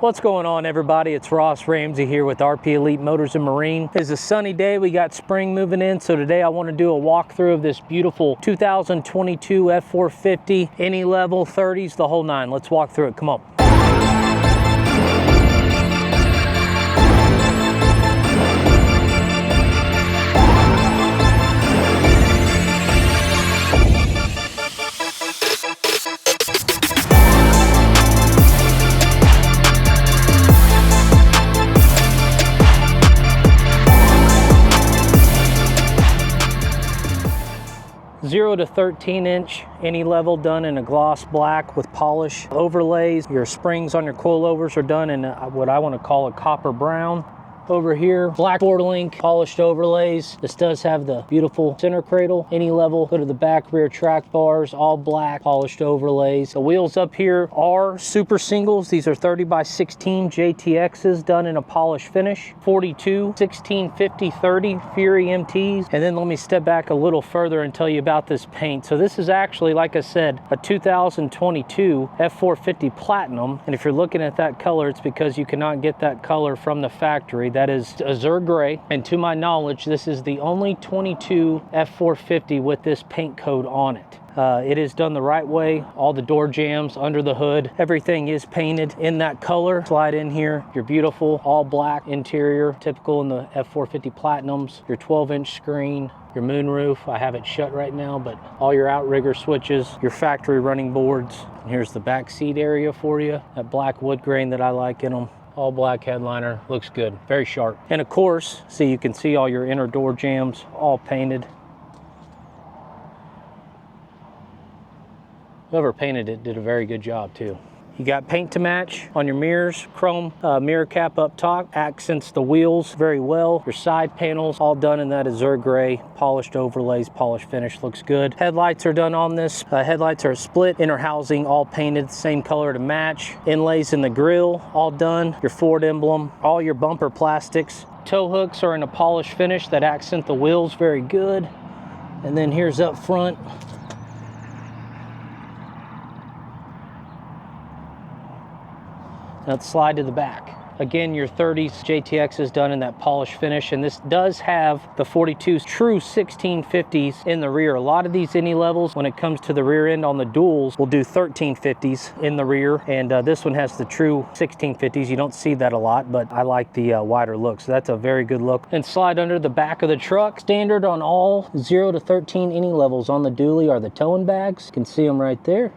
What's going on, everybody? It's Ross Ramsey here with RP Elite Motors and Marine. It's a sunny day. We got spring moving in, so today I want to do a walkthrough of this beautiful 2022 F450, ANYLEVEL, 30s, the whole nine. Let's walk through it. Come on. 0 to 13 inch ANYLEVEL done in a gloss black with polish overlays. Your springs on your coilovers are done in what I want to call a copper brown. Over here, black border link, polished overlays. This does have the beautiful center cradle, ANYLEVEL. Go to the back rear track bars, all black, polished overlays. The wheels up here are super singles. These are 30 by 16 JTXs done in a polished finish. 42, 1650, 30 Fury MTs. And then let me step back a little further and tell you about this paint. So this is actually, like I said, a 2022 F450 Platinum. And if you're looking at that color, it's because you cannot get that color from the factory. That is azure gray, and to my knowledge, this is the only 22 F450 with this paint code on it. It is done the right way. All the door jambs, under the hood, everything is painted in that color. Slide in here, your beautiful all black interior, typical in the F450 Platinums, your 12-inch screen, your moonroof. I have it shut right now, but all your outrigger switches, your factory running boards. And here's the back seat area for you, that black wood grain that I like in them. All black headliner, looks good, very sharp. And of course, see, you can see all your inner door jambs, all painted. Whoever painted it did a very good job too. You got paint to match on your mirrors, chrome mirror cap up top, accents the wheels very well. Your side panels all done in that azure gray, polished overlays, polished finish, looks good. Headlights are done on this. Headlights are split, inner housing all painted, same color to match. Inlays in the grille, all done. Your Ford emblem, all your bumper plastics. Tow hooks are in a polished finish that accent the wheels very good. And then here's up front. Now let's slide to the back. Again, your 30s JTX is done in that polished finish, and this does have the 42's true 1650s in the rear. A lot of these ANYLEVELs, when it comes to the rear end on the duals, will do 1350s in the rear, and this one has the true 1650s. You don't see that a lot, but I like the wider look, so that's a very good look. And slide under the back of the truck. Standard on all 0 to 13 ANYLEVELs on the dually are the towing bags. You can see them right there.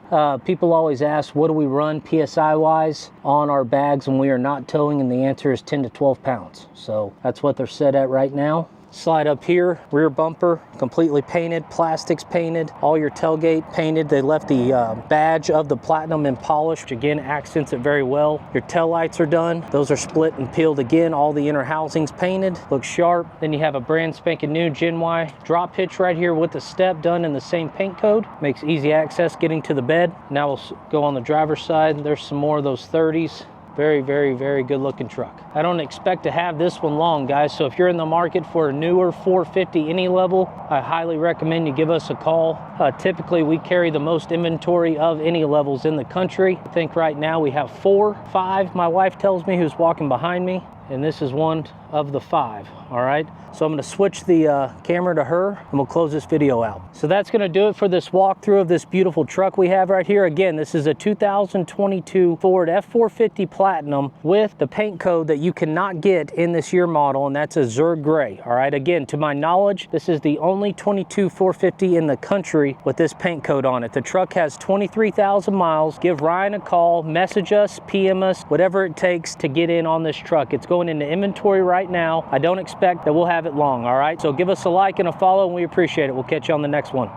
People always ask, what do we run PSI wise on our bags when we are not towing? And the answer is 10 to 12 pounds. So that's what they're set at right now. Slide up here, rear bumper completely painted, plastics painted, all your tailgate painted. They left the badge of the Platinum in polish, which again accents it very well. Your tail lights are done. Those are split and peeled again. All the inner housings painted, looks sharp. Then you have a brand spanking new Gen Y drop hitch right here with the step done in the same paint code. Makes easy access getting to the bed. Now we'll go on the driver's side. There's some more of those 30s. Very, very, very good looking truck. I don't expect to have this one long, guys, so if you're in the market for a newer 450 ANYLEVEL, I highly recommend you give us a call. Typically, we carry the most inventory of ANYLEVELs in the country. I think right now we have 4, 5, my wife tells me, who's walking behind me, and this is one of the 5, all right? So I'm gonna switch the camera to her, and we'll close this video out. So that's gonna do it for this walkthrough of this beautiful truck we have right here. Again, this is a 2022 Ford F450 Platinum with the paint code that you cannot get in this year model, and that's azure gray, all right? Again, to my knowledge, this is the only 22 450 in the country with this paint code on it. The truck has 23,000 miles. Give Ryan a call, message us, PM us, whatever it takes to get in on this truck. It's going into inventory right now. I don't expect that we'll have it long, all right? So give us a like and a follow, and we appreciate it. We'll catch you on the next one.